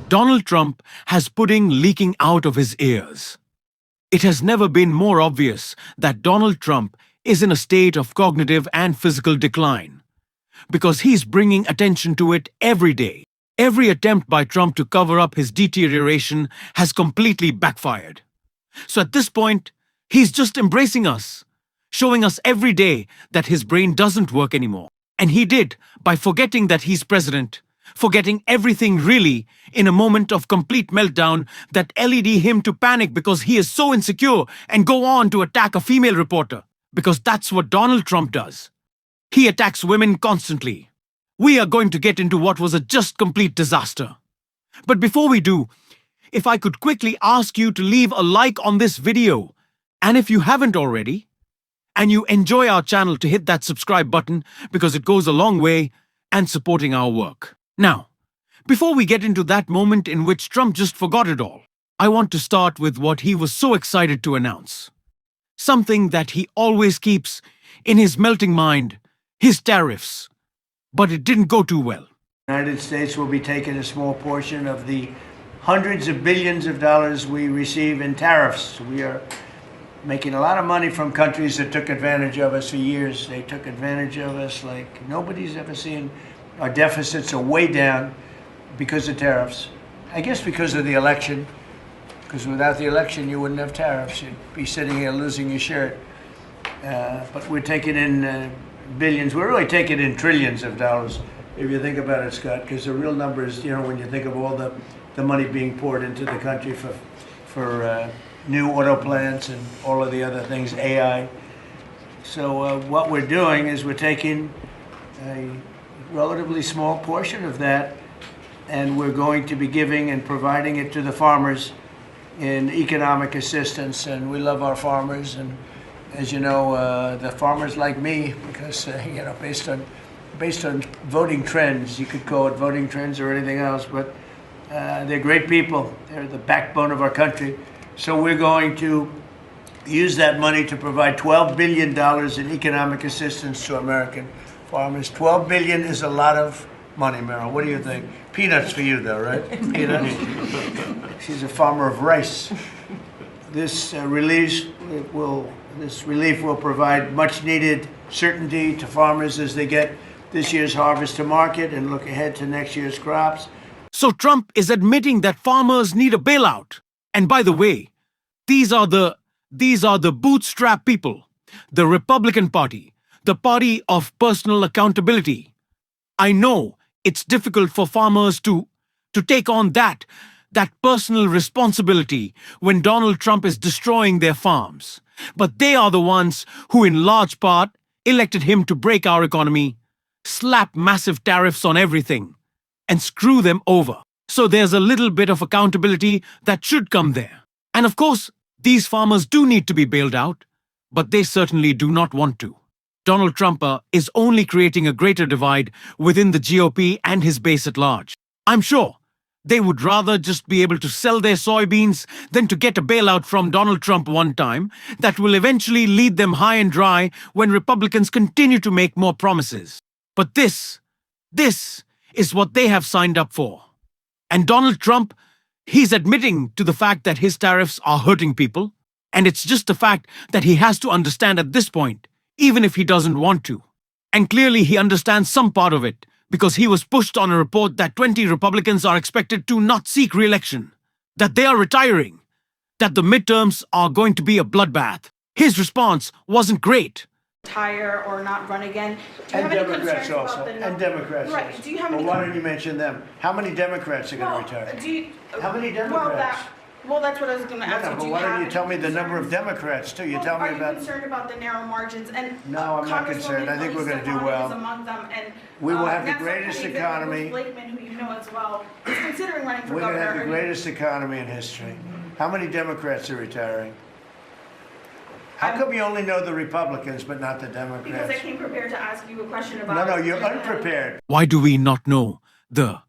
Donald Trump has pudding leaking out of his ears. It has never been more obvious that Donald Trump is in a state of cognitive and physical decline, because he's bringing attention to it every day. Every attempt by Trump to cover up his deterioration has completely backfired. So at this point, he's just embracing us, showing us every day that his brain doesn't work anymore. And he did by forgetting that he's president, forgetting everything really in a moment of complete meltdown that led him to panic because he is so insecure and go on to attack a female reporter. Because that's what Donald Trump does. He attacks women constantly. We are going to get into what was a just complete disaster. But before we do, if I could quickly ask you to leave a like on this video, and if you haven't already, and you enjoy our channel, to hit that subscribe button because it goes a long way and supporting our work. Now, before we get into that moment in which Trump just forgot it all, I want to start with what he was so excited to announce. Something that he always keeps in his melting mind, his tariffs. But it didn't go too well. The United States will be taking a small portion of the hundreds of billions of dollars we receive in tariffs. We are making a lot of money from countries that took advantage of us for years. They took advantage of us like nobody's ever seen. Our deficits are way down because of tariffs. I guess because of the election. Because without the election, you wouldn't have tariffs. You'd be sitting here losing your shirt. But we're taking in billions. We're really taking in trillions of dollars, if you think about it, Scott, because the real numbers, when you think of all the money being poured into the country for new auto plants and all of the other things, AI. So what we're doing is we're taking a relatively small portion of that, and we're going to be giving and providing it to the farmers in economic assistance. And we love our farmers, and as you know, the farmers like me, because based on voting trends, you could call it voting trends or anything else, but they're great people. They're the backbone of our country. So we're going to use that money to provide $12 billion in economic assistance to American farmers. $12 billion is a lot of money, Meryl. What do you think? Peanuts for you, though, right? Peanuts. She's a farmer of rice. This relief will provide much-needed certainty to farmers as they get this year's harvest to market and look ahead to next year's crops. So Trump is admitting that farmers need a bailout. And by the way, these are the bootstrap people, the Republican Party, the party of personal accountability. I know it's difficult for farmers to take on that personal responsibility when Donald Trump is destroying their farms. But they are the ones who in large part elected him to break our economy, slap massive tariffs on everything, and screw them over. So there's a little bit of accountability that should come there. And of course, these farmers do need to be bailed out, but they certainly do not want to. Donald Trump is only creating a greater divide within the GOP and his base at large. I'm sure they would rather just be able to sell their soybeans than to get a bailout from Donald Trump one time that will eventually lead them high and dry when Republicans continue to make more promises. But this is what they have signed up for. And Donald Trump, he's admitting to the fact that his tariffs are hurting people, and it's just a fact that he has to understand at this point, even if he doesn't want to. And clearly he understands some part of it, because he was pushed on a report that 20 Republicans are expected to not seek re-election, that they are retiring, that the midterms are going to be a bloodbath. His response wasn't great. Retire or not run again. Do you And have any Democrats concerns also. about the And Democrats Right. also. Do you have Well, any? why don't you mention them? How many Democrats are going to retire? Do you, How many Well, Democrats? that's what I was going to ask No, you. but Do you why don't have you tell me any the number of concerns? Democrats too? You Well, tell me are about. you concerned about the narrow margins? And No, I'm not concerned. I think we're going to do well. Is among them, and We will have the Nassau greatest County economy. Bruce Blakeman, who you know as well, is considering running for We're going to governor. have the greatest economy in history. How many Democrats are retiring? How come you only know the Republicans but not the Because I Democrats? came prepared to ask you a question about. No, you're unprepared. Why do we not know the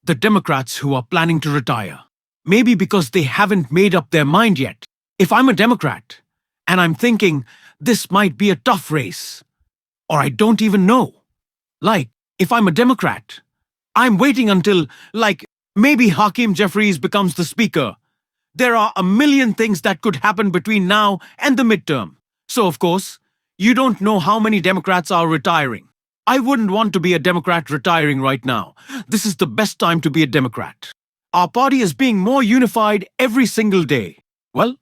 Democrats who are planning to retire? Maybe because they haven't made up their mind yet. If I'm a Democrat and I'm thinking this might be a tough race, or I don't even know. Like, if I'm a Democrat, I'm waiting until, Maybe Hakeem Jeffries becomes the speaker. There are a million things that could happen between now and the midterm. So, of course, you don't know how many Democrats are retiring. I wouldn't want to be a Democrat retiring right now. This is the best time to be a Democrat. Our party is being more unified every single day. Well,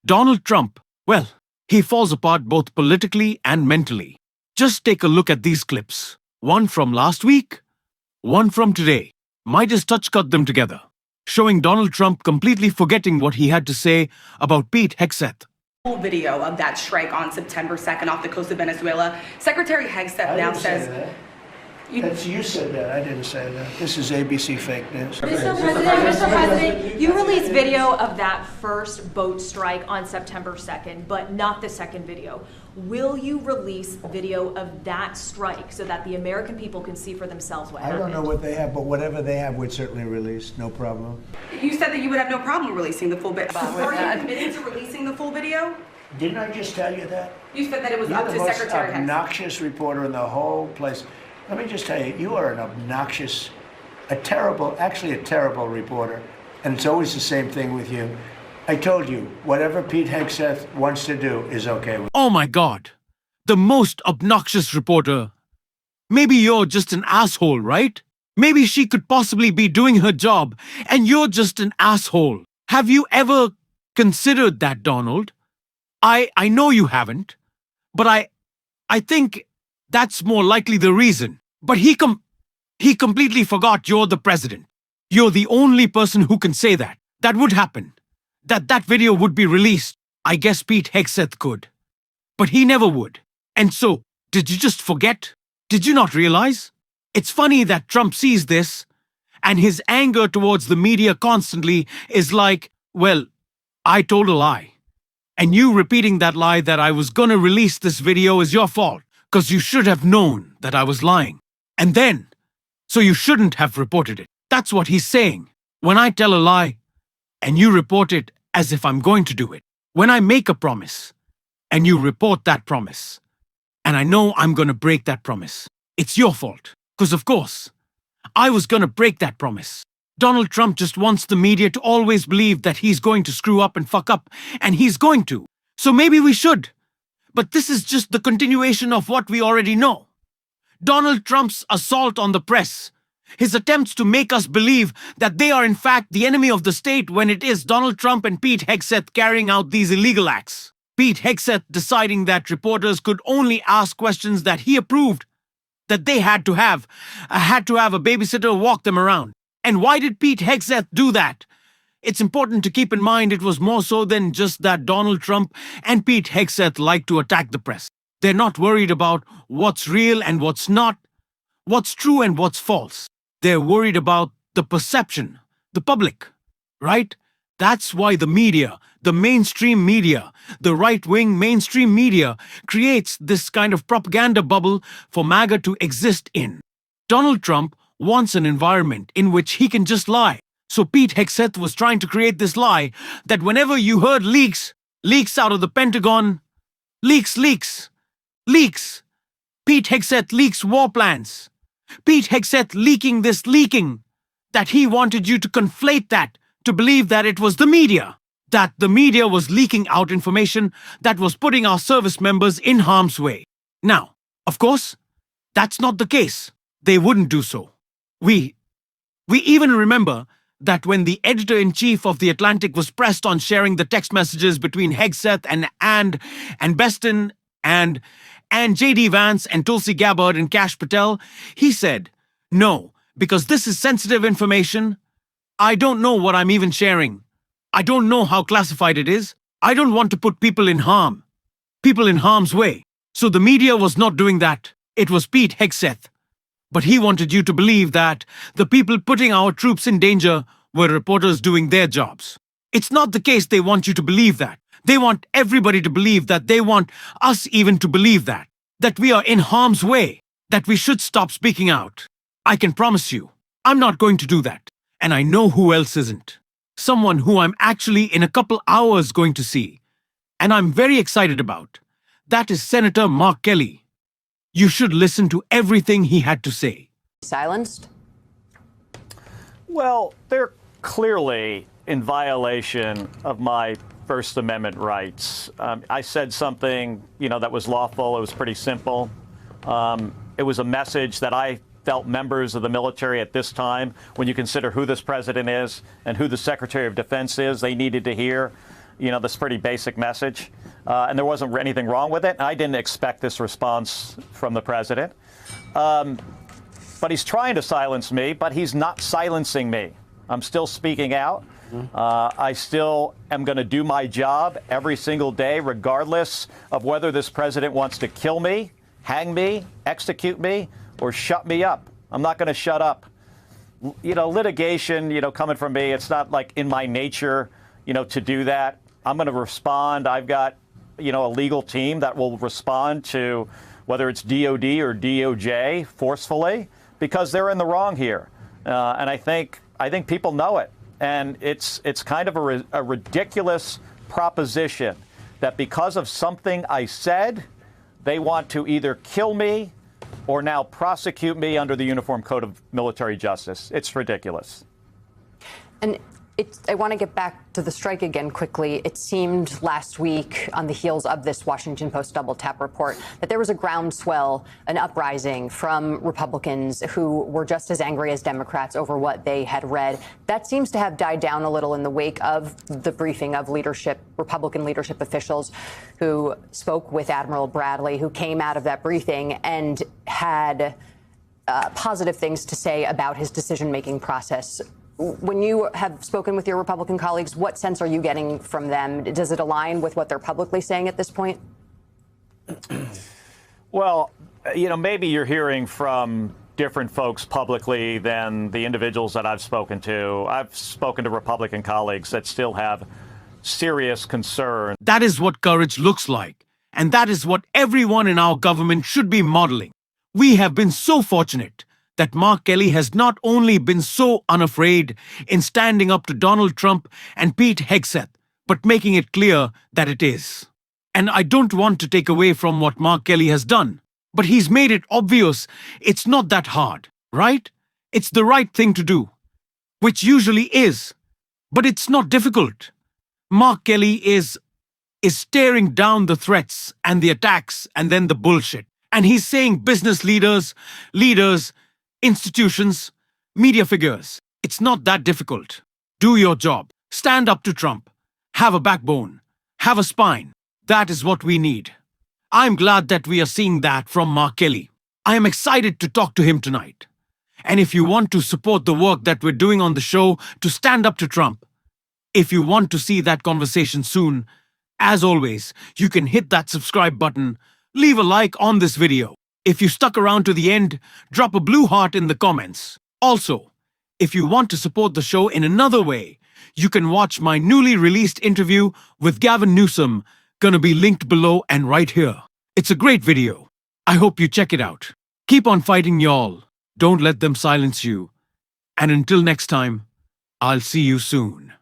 Donald Trump, well, he falls apart both politically and mentally. Just take a look at these clips. One from last week, one from today. Midas touch cut them together, showing Donald Trump completely forgetting what he had to say about Pete Hegseth. Full video of that strike on September 2nd off the coast of Venezuela. Secretary Hegseth now says... You said that. I didn't say that. This is ABC fake news. Mr. President, you released video of that first boat strike on September 2nd, but not the second video. Will you release video of that strike so that the American people can see for themselves what happened? I don't know what they have, but whatever they have, we'd certainly release. No problem. You said that you would have no problem releasing the full video. Are you admitting to releasing the full video? Didn't I just tell you that? You said that it was You're up the to most Secretary Hegseth. obnoxious reporter in the whole place. Let me just tell you, you are an obnoxious, actually a terrible reporter, and it's always the same thing with you. I told you, whatever Pete Hegseth wants to do is okay with. Oh my God, the most obnoxious reporter. Maybe you're just an asshole, right? Maybe she could possibly be doing her job, and you're just an asshole. Have you ever considered that, Donald? I know you haven't, but I think that's more likely the reason. But he completely forgot you're the president. You're the only person who can say that. That would happen. That video would be released. I guess Pete Hegseth could. But he never would. And so, did you just forget? Did you not realize? It's funny that Trump sees this, and his anger towards the media constantly is like, well, I told a lie. And you repeating that lie that I was gonna release this video is your fault. Because you should have known that I was lying. And then, so you shouldn't have reported it. That's what he's saying. When I tell a lie, and you report it as if I'm going to do it. When I make a promise, and you report that promise, and I know I'm going to break that promise, it's your fault. Because of course, I was going to break that promise. Donald Trump just wants the media to always believe that he's going to screw up and fuck up, and he's going to. So maybe we should. But this is just the continuation of what we already know. Donald Trump's assault on the press, his attempts to make us believe that they are in fact the enemy of the state when it is Donald Trump and Pete Hegseth carrying out these illegal acts. Pete Hegseth deciding that reporters could only ask questions that he approved, that they had to have a babysitter walk them around. And why did Pete Hegseth do that? It's important to keep in mind it was more so than just that Donald Trump and Pete Hegseth like to attack the press. They're not worried about what's real and what's not, what's true and what's false. They're worried about the perception, the public, right? That's why the media, the mainstream media, the right-wing mainstream media creates this kind of propaganda bubble for MAGA to exist in. Donald Trump wants an environment in which he can just lie. So Pete Hegseth was trying to create this lie that whenever you heard leaks out of the Pentagon, leaks. Pete Hegseth leaks war plans. Pete Hegseth leaking, that he wanted you to conflate that, to believe that it was the media, that the media was leaking out information that was putting our service members in harm's way. Now, of course, that's not the case. They wouldn't do so. We even remember that when the editor-in-chief of The Atlantic was pressed on sharing the text messages between Hegseth and Beston and J.D. Vance and Tulsi Gabbard and Kash Patel, he said, "No, because this is sensitive information. I don't know what I'm even sharing. I don't know how classified it is. I don't want to put people in harm's way." So the media was not doing that. It was Pete Hegseth. But he wanted you to believe that the people putting our troops in danger were reporters doing their jobs. It's not the case. They want you to believe that. They want everybody to believe that. They want us even to believe that we are in harm's way, that we should stop speaking out. I can promise you, I'm not going to do that. And I know who else isn't. Someone who I'm actually in a couple hours going to see. And I'm very excited about. That is Senator Mark Kelly. You should listen to everything he had to say. Silenced? Well, they're clearly in violation of my First Amendment rights. I said something, that was lawful. It was pretty simple. It was a message that I felt members of the military at this time, when you consider who this president is and who the Secretary of Defense is, they needed to hear, this pretty basic message. And there wasn't anything wrong with it. I didn't expect this response from the president. But he's trying to silence me, but he's not silencing me. I'm still speaking out. I still am going to do my job every single day, regardless of whether this president wants to kill me, hang me, execute me, or shut me up. I'm not going to shut up. Litigation, coming from me, it's not like in my nature, to do that. I'm going to respond. I've got, a legal team that will respond to whether it's DOD or DOJ forcefully, because they're in the wrong here. And I think people know it. And it's kind of a ridiculous proposition that because of something I said, they want to either kill me or now prosecute me under the Uniform Code of Military Justice. It's ridiculous. And I want to get back to the strike again quickly. It seemed last week, on the heels of this Washington Post double tap report, that there was a groundswell, an uprising from Republicans who were just as angry as Democrats over what they had read. That seems to have died down a little in the wake of the briefing of Republican leadership officials who spoke with Admiral Bradley, who came out of that briefing and had positive things to say about his decision-making process. When you have spoken with your Republican colleagues, what sense are you getting from them? Does it align with what they're publicly saying at this point? Well, maybe you're hearing from different folks publicly than the individuals that I've spoken to. I've spoken to Republican colleagues that still have serious concern. That is what courage looks like. And that is what everyone in our government should be modeling. We have been so fortunate that Mark Kelly has not only been so unafraid in standing up to Donald Trump and Pete Hegseth, but making it clear that it is. And I don't want to take away from what Mark Kelly has done, but he's made it obvious it's not that hard, right? It's the right thing to do, which usually is, but it's not difficult. Mark Kelly is staring down the threats and the attacks and then the bullshit. And he's saying business leaders, institutions, media figures, it's not that difficult. Do your job. Stand up to Trump. Have a backbone. Have a spine. That is what we need. I'm glad that we are seeing that from Mark Kelly. I am excited to talk to him tonight. And if you want to support the work that we're doing on the show to stand up to Trump, if you want to see that conversation soon, as always, you can hit that subscribe button, leave a like on this video. If you stuck around to the end, drop a blue heart in the comments. Also, if you want to support the show in another way, you can watch my newly released interview with Gavin Newsom, gonna be linked below and right here. It's a great video. I hope you check it out. Keep on fighting, y'all. Don't let them silence you. And until next time, I'll see you soon.